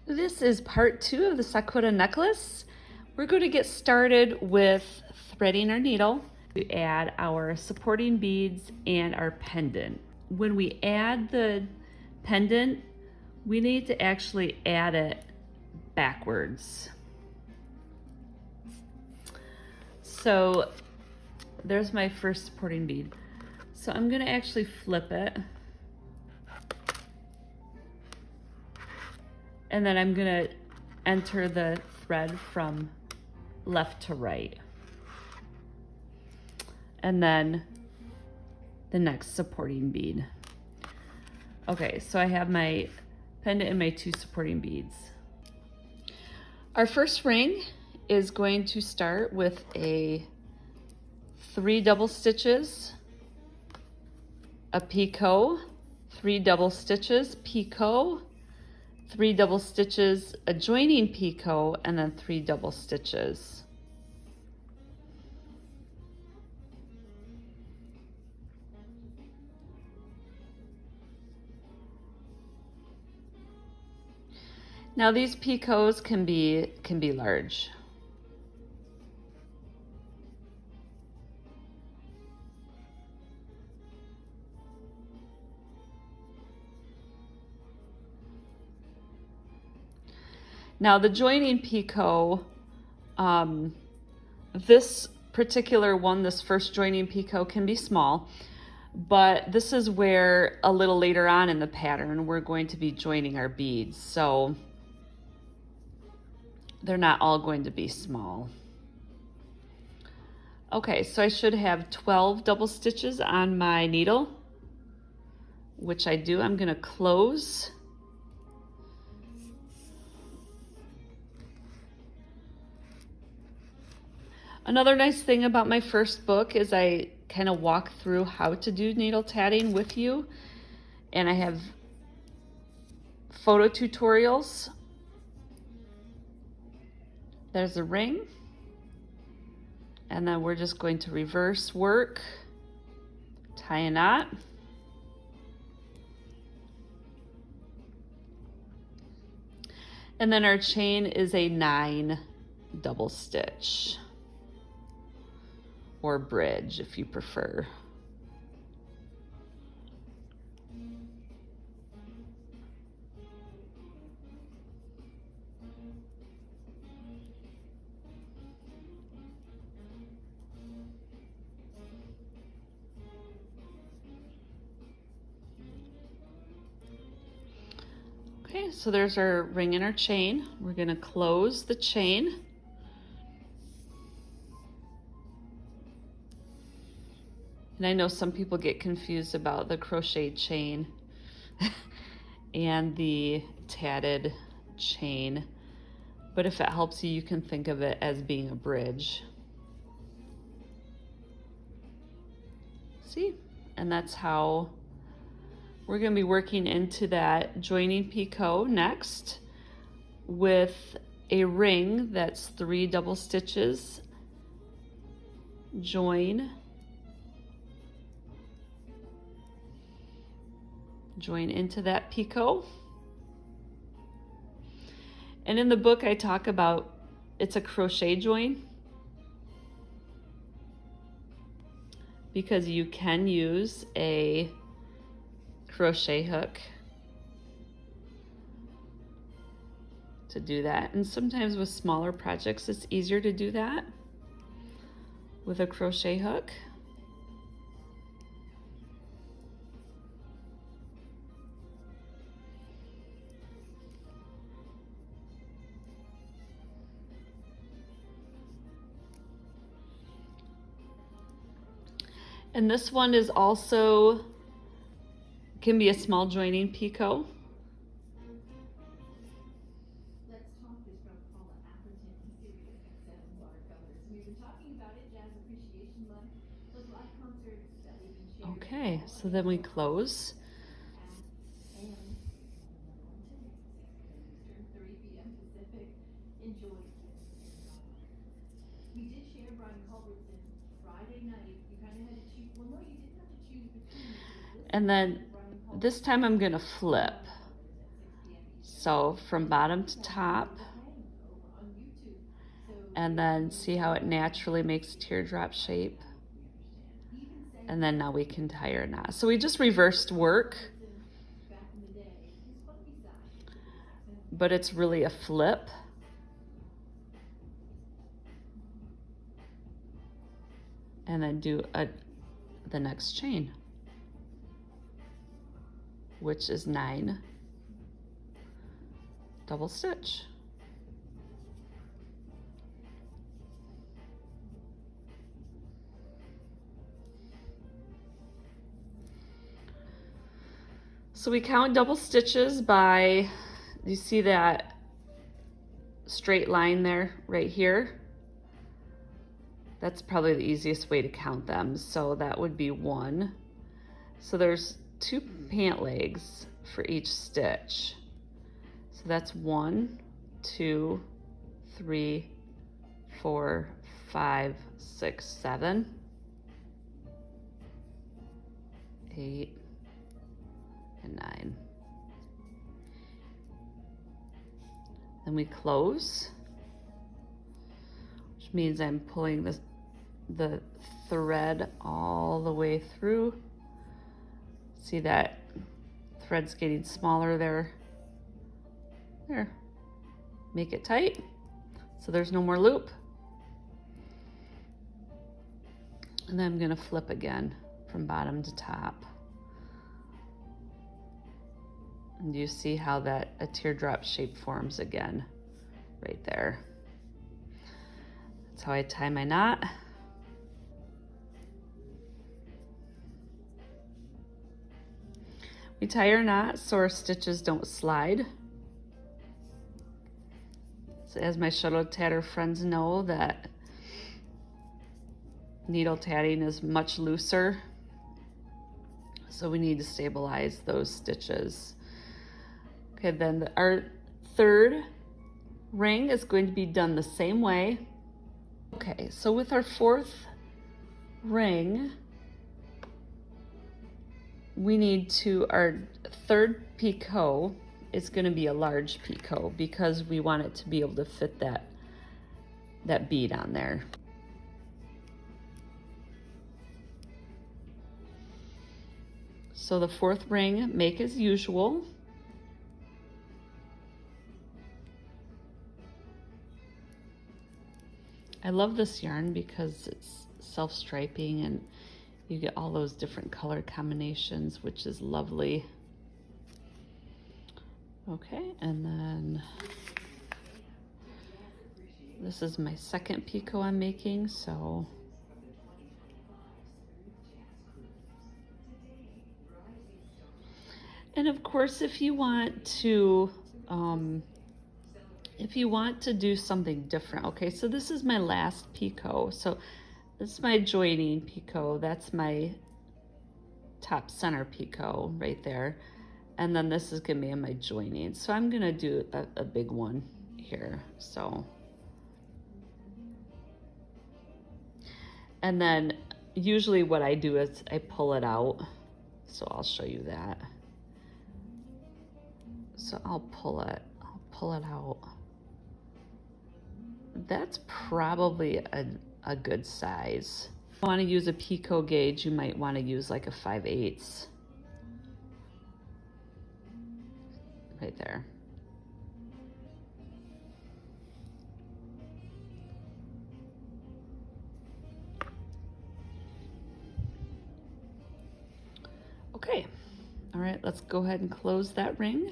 This is part 2 of the Sakura necklace. We're going to get started with threading our needle to add our supporting beads and our pendant. When we add the pendant, we need to actually add it backwards. So there's my first supporting bead. So I'm going to actually flip it. And then I'm gonna enter the thread from left to right. And then the next supporting bead. Okay, so I have my pendant and my 2 supporting beads. Our first ring is going to start with a 3 double stitches, a picot, 3 double stitches, picot, 3 double stitches, a joining picot, and then 3 double stitches. Now these picots can be large. Now the joining picot, this particular one, this first joining picot can be small, but this is where a little later on in the pattern we're going to be joining our beads, so they're not all going to be small. Okay, so I should have 12 double stitches on my needle, which I do. I'm going to close. Another nice thing about my first book is I kind of walk through how to do needle tatting with you, and I have photo tutorials. There's a ring, and then we're just going to reverse work, tie a knot, and then our chain is a 9 double stitch, or bridge if you prefer. Okay, so there's our ring and our chain. We're going to close the chain. And I know some people get confused about the crochet chain and the tatted chain, but if it helps you, you can think of it as being a bridge. See? And that's how we're going to be working into that joining picot next with a ring that's 3 double stitches, join into that picot. And in the book I talk about it's a crochet join because you can use a crochet hook to do that, and sometimes with smaller projects it's easier to do that with a crochet hook. And this one is also, can be a small joining picot. Let's Talk is from Paula Atherton in Series 7 watercolors. We've been talking about it, Jazz Appreciation Month, those live concerts that we've been sharing. Okay, so then we close. And 3 p.m. Pacific. Enjoy. We did share Brian Culbertson Friday night. You kind of had to choose. Well, no, you didn't have to choose between. And then this time I'm gonna flip. So from bottom to top, and then see how it naturally makes a teardrop shape. And then now we can tie our knot. So we just reversed work, but it's really a flip. And then do the next chain, which is 9 double stitch. So we count double stitches by, you see that straight line there right here? That's probably the easiest way to count them. So that would be 1. So there's 2 pant legs for each stitch. So that's 1, 2, 3, 4, 5, 6, 7, 8, and 9. Then we close, which means I'm pulling the thread all the way through. See that thread's getting smaller there. There. Make it tight so there's no more loop. And then I'm going to flip again from bottom to top. And you see how that a teardrop shape forms again right there. That's how I tie my knot. We tie our knot so our stitches don't slide. So as my shuttle tatter friends know, that needle tatting is much looser. So we need to stabilize those stitches. Okay, then our third ring is going to be done the same way. Okay, so with our fourth ring, we need to, our third picot is going to be a large picot because we want it to be able to fit that bead on there. So the fourth ring, make as usual. I love this yarn because it's self-striping and you get all those different color combinations, which is lovely. Okay, and then this is my second picot I'm making, so and of course if you want to do something different, okay, so this is my last picot. So this is my joining picot. That's my top center picot right there. And then this is gonna be my joining. So I'm gonna do a big one here, so. And then usually what I do is I pull it out. So I'll show you that. So I'll pull it out. That's probably a good size. If you want to use a picot gauge, you might want to use like a 5/8 right there. Okay, all right, let's go ahead and close that ring.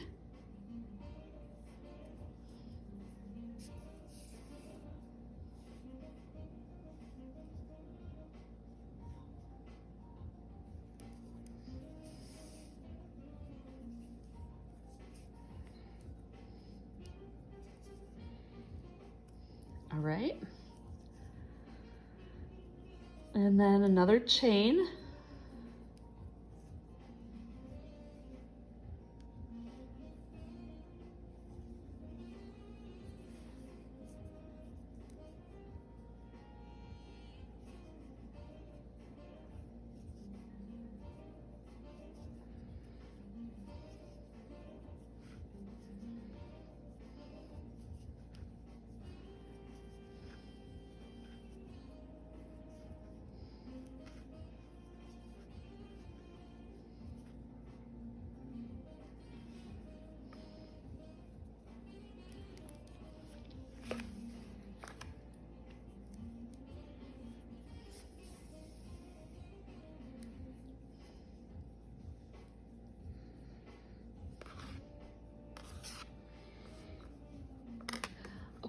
All right, and then another chain.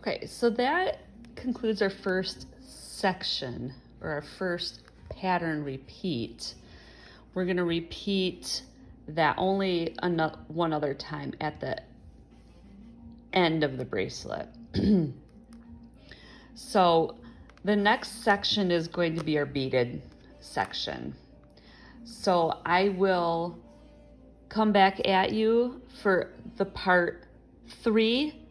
Okay, so that concludes our first section, or our first pattern repeat. We're going to repeat that only one other time at the end of the bracelet. So the next section is going to be our beaded section. So I will come back at you for the part 3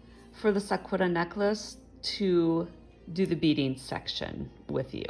for the Sakura necklace to do the beading section with you.